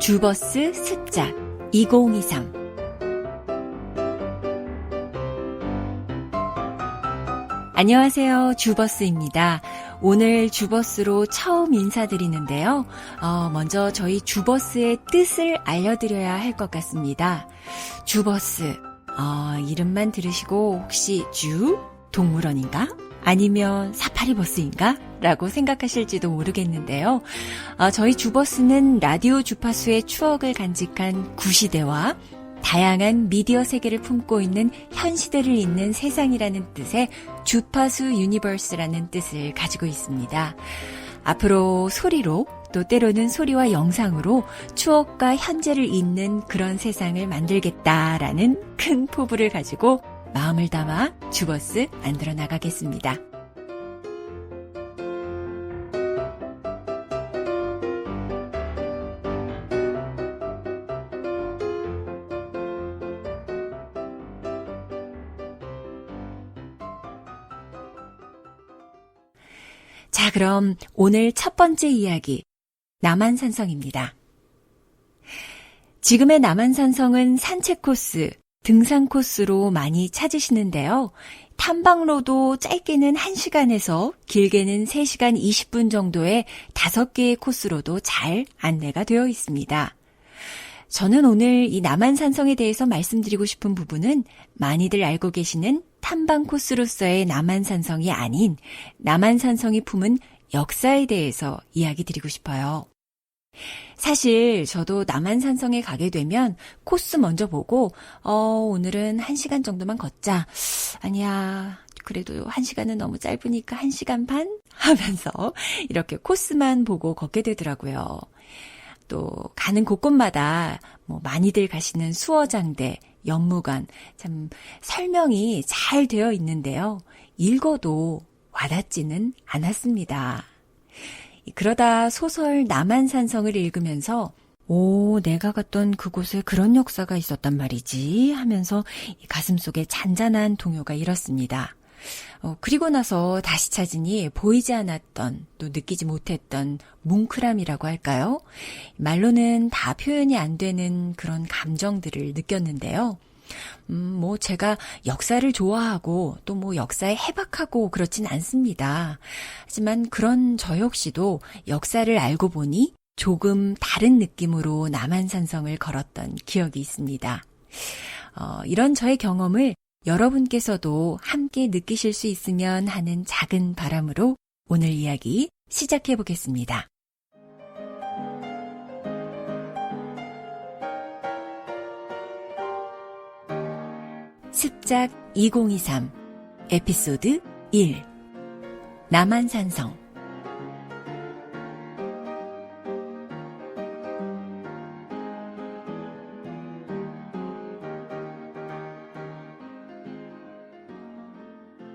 주버스 습작 2023. 안녕하세요. 주버스입니다. 오늘 주버스로 처음 인사드리는데요. 먼저 저희 주버스의 뜻을 알려드려야 할 것 같습니다. 주버스, 이름만 들으시고 혹시 동물원인가? 아니면 사파리버스인가? 라고 생각하실지도 모르겠는데요. 저희 주버스는 라디오 주파수의 추억을 간직한 구시대와 다양한 미디어 세계를 품고 있는 현 시대를 잇는 세상이라는 뜻의 주파수 유니버스라는 뜻을 가지고 있습니다. 앞으로 소리로 또 때로는 소리와 영상으로 추억과 현재를 잇는 그런 세상을 만들겠다라는 큰 포부를 가지고 마음을 담아 주버스 만들어 나가겠습니다. 자, 그럼 오늘 첫 번째 이야기, 남한산성입니다. 지금의 남한산성은 산책 코스, 등산 코스로 많이 찾으시는데요. 탐방로도 짧게는 1시간에서 길게는 3시간 20분 정도의 5개의 코스로도 잘 안내가 되어 있습니다. 저는 오늘 이 남한산성에 대해서 말씀드리고 싶은 부분은 많이들 알고 계시는 탐방 코스로서의 남한산성이 아닌 남한산성이 품은 역사에 대해서 이야기 드리고 싶어요. 사실 저도 남한산성에 가게 되면 코스 먼저 보고 오늘은 1시간 정도만 걷자. 아니야, 그래도 1시간은 너무 짧으니까 1시간 반? 하면서 이렇게 코스만 보고 걷게 되더라고요. 또 가는 곳곳마다 많이들 가시는 수어장대, 연무관, 참 설명이 잘 되어 있는데요. 읽어도 와닿지는 않았습니다. 그러다 소설 남한산성을 읽으면서 내가 갔던 그곳에 그런 역사가 있었단 말이지 하면서 가슴속에 잔잔한 동요가 일었습니다. 그리고 나서 다시 찾으니 보이지 않았던 또 느끼지 못했던 뭉클함이라고 할까요? 말로는 다 표현이 안 되는 그런 감정들을 느꼈는데요. 제가 역사를 좋아하고 또 역사에 해박하고 그렇진 않습니다. 하지만 그런 저 역시도 역사를 알고 보니 조금 다른 느낌으로 남한산성을 걸었던 기억이 있습니다. 이런 저의 경험을 여러분께서도 함께 느끼실 수 있으면 하는 작은 바람으로 오늘 이야기 시작해 보겠습니다. 습작 2023 에피소드 1 남한산성.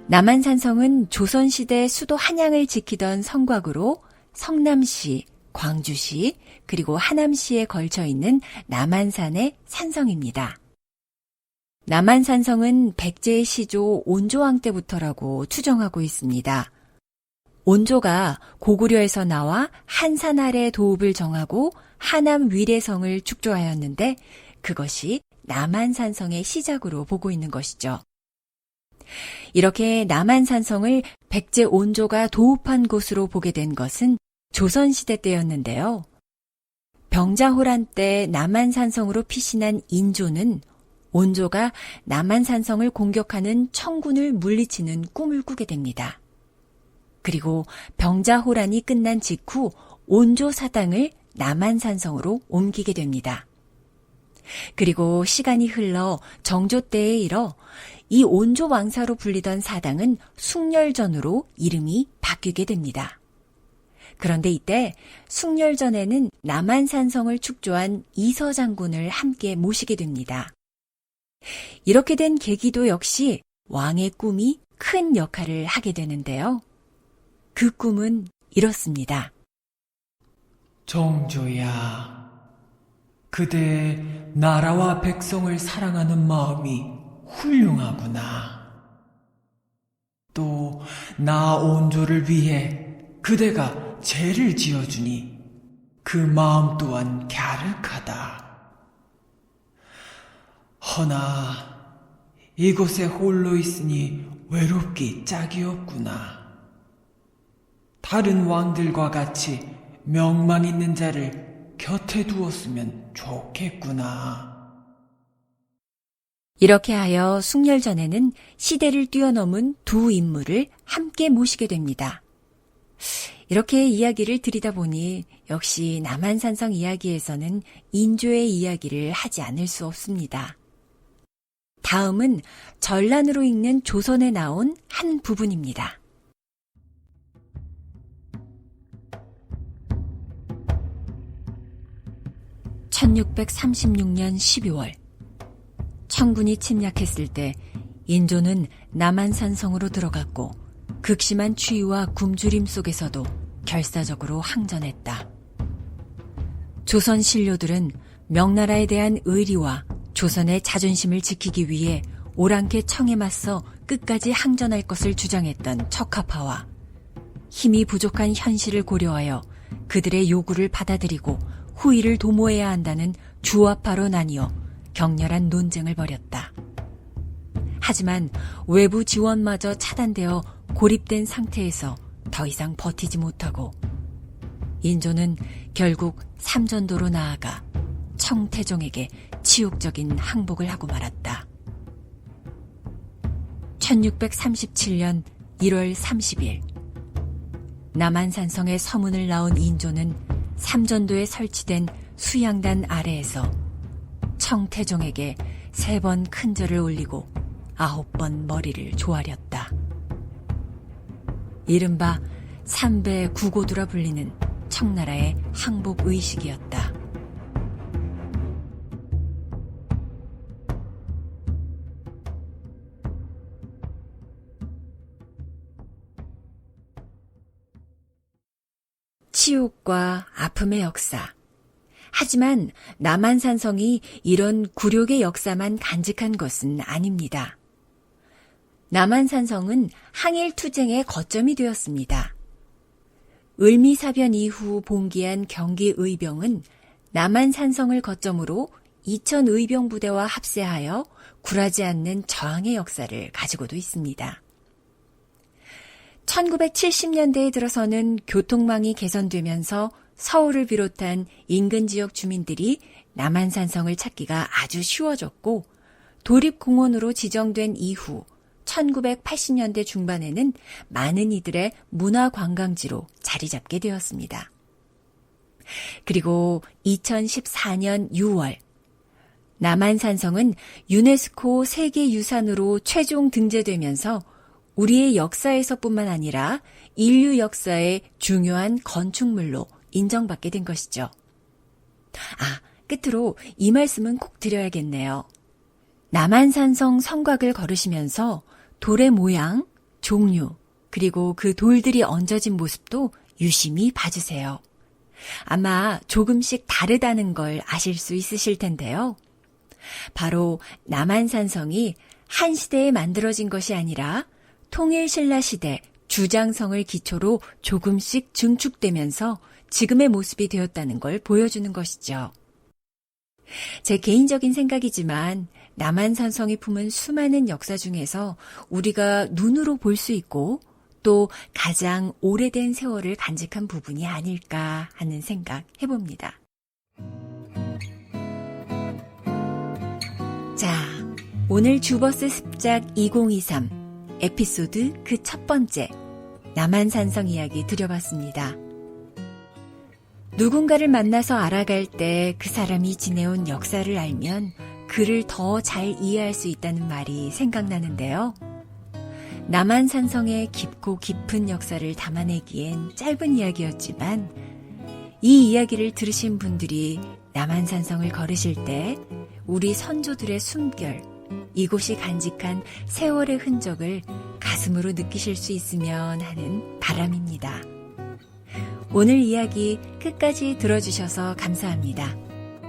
남한산성은 조선시대 수도 한양을 지키던 성곽으로 성남시, 광주시, 그리고 하남시에 걸쳐 있는 남한산의 산성입니다. 남한산성은 백제의 시조 온조왕 때부터라고 추정하고 있습니다. 온조가 고구려에서 나와 한산 아래 도읍을 정하고 하남 위례성을 축조하였는데 그것이 남한산성의 시작으로 보고 있는 것이죠. 이렇게 남한산성을 백제 온조가 도읍한 곳으로 보게 된 것은 조선시대 때였는데요. 병자호란 때 남한산성으로 피신한 인조는 온조가 남한산성을 공격하는 청군을 물리치는 꿈을 꾸게 됩니다. 그리고 병자호란이 끝난 직후 온조 사당을 남한산성으로 옮기게 됩니다. 그리고 시간이 흘러 정조 때에 이르러 이 온조 왕사로 불리던 사당은 숭렬전으로 이름이 바뀌게 됩니다. 그런데 이때 숭렬전에는 남한산성을 축조한 이서 장군을 함께 모시게 됩니다. 이렇게 된 계기도 역시 왕의 꿈이 큰 역할을 하게 되는데요. 그 꿈은 이렇습니다. 정조야, 그대 나라와 백성을 사랑하는 마음이 훌륭하구나. 또 나 온조를 위해 그대가 죄를 지어주니 그 마음 또한 갸륵하다. 허나 이곳에 홀로 있으니 외롭기 짝이 없구나. 다른 왕들과 같이 명망 있는 자를 곁에 두었으면 좋겠구나. 이렇게 하여 숭렬전에는 시대를 뛰어넘은 두 인물을 함께 모시게 됩니다. 이렇게 이야기를 들이다 보니 역시 남한산성 이야기에서는 인조의 이야기를 하지 않을 수 없습니다. 다음은 전란으로 읽는 조선에 나온 한 부분입니다. (1636년 12월) 청군이 침략했을 때 인조는 남한산성으로 들어갔고 극심한 추위와 굶주림 속에서도 결사적으로 항전했다. 조선 신료들은 명나라에 대한 의리와 조선의 자존심을 지키기 위해 오랑캐 청에 맞서 끝까지 항전할 것을 주장했던 척하파와 힘이 부족한 현실을 고려하여 그들의 요구를 받아들이고 후위를 도모해야 한다는 주화파로 나뉘어 격렬한 논쟁을 벌였다. 하지만 외부 지원마저 차단되어 고립된 상태에서 더 이상 버티지 못하고 인조는 결국 삼전도로 나아가 청태종에게 치욕적인 항복을 하고 말았다. 1637년 1월 30일 남한산성의 서문을 나온 인조는 삼전도에 설치된 수양단 아래에서 청태종에게 3번 큰절을 올리고 9번 머리를 조아렸다. 이른바 삼배 구고두라 불리는 청나라의 항복 의식이었다. 치욕과 아픔의 역사. 하지만 남한산성이 이런 굴욕의 역사만 간직한 것은 아닙니다. 남한산성은 항일투쟁의 거점이 되었습니다. 을미사변 이후 봉기한 경기의병은 남한산성을 거점으로 이천의병부대와 합세하여 굴하지 않는 저항의 역사를 가지고도 있습니다. 1970년대에 들어서는 교통망이 개선되면서 서울을 비롯한 인근 지역 주민들이 남한산성을 찾기가 아주 쉬워졌고 도립공원으로 지정된 이후 1980년대 중반에는 많은 이들의 문화관광지로 자리 잡게 되었습니다. 그리고 2014년 6월 남한산성은 유네스코 세계유산으로 최종 등재되면서 우리의 역사에서뿐만 아니라 인류 역사의 중요한 건축물로 인정받게 된 것이죠. 끝으로 이 말씀은 꼭 드려야겠네요. 남한산성 성곽을 걸으시면서 돌의 모양, 종류, 그리고 그 돌들이 얹어진 모습도 유심히 봐주세요. 아마 조금씩 다르다는 걸 아실 수 있으실 텐데요. 바로 남한산성이 한 시대에 만들어진 것이 아니라 통일신라 시대 주장성을 기초로 조금씩 증축되면서 지금의 모습이 되었다는 걸 보여주는 것이죠. 제 개인적인 생각이지만 남한산성이 품은 수많은 역사 중에서 우리가 눈으로 볼 수 있고 또 가장 오래된 세월을 간직한 부분이 아닐까 하는 생각 해봅니다. 자, 오늘 주버스 습작 2023 에피소드 그 첫 번째 남한산성 이야기 드려봤습니다. 누군가를 만나서 알아갈 때 그 사람이 지내온 역사를 알면 그를 더 잘 이해할 수 있다는 말이 생각나는데요. 남한산성의 깊고 깊은 역사를 담아내기엔 짧은 이야기였지만 이 이야기를 들으신 분들이 남한산성을 걸으실 때 우리 선조들의 숨결, 이곳이 간직한 세월의 흔적을 가슴으로 느끼실 수 있으면 하는 바람입니다. 오늘 이야기 끝까지 들어주셔서 감사합니다.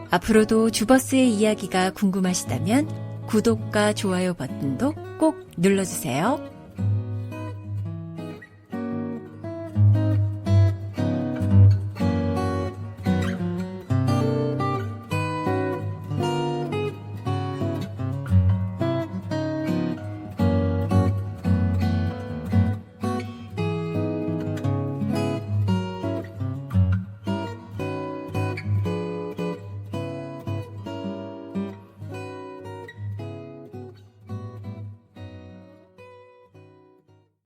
앞으로도 주버스의 이야기가 궁금하시다면 구독과 좋아요 버튼도 꼭 눌러주세요.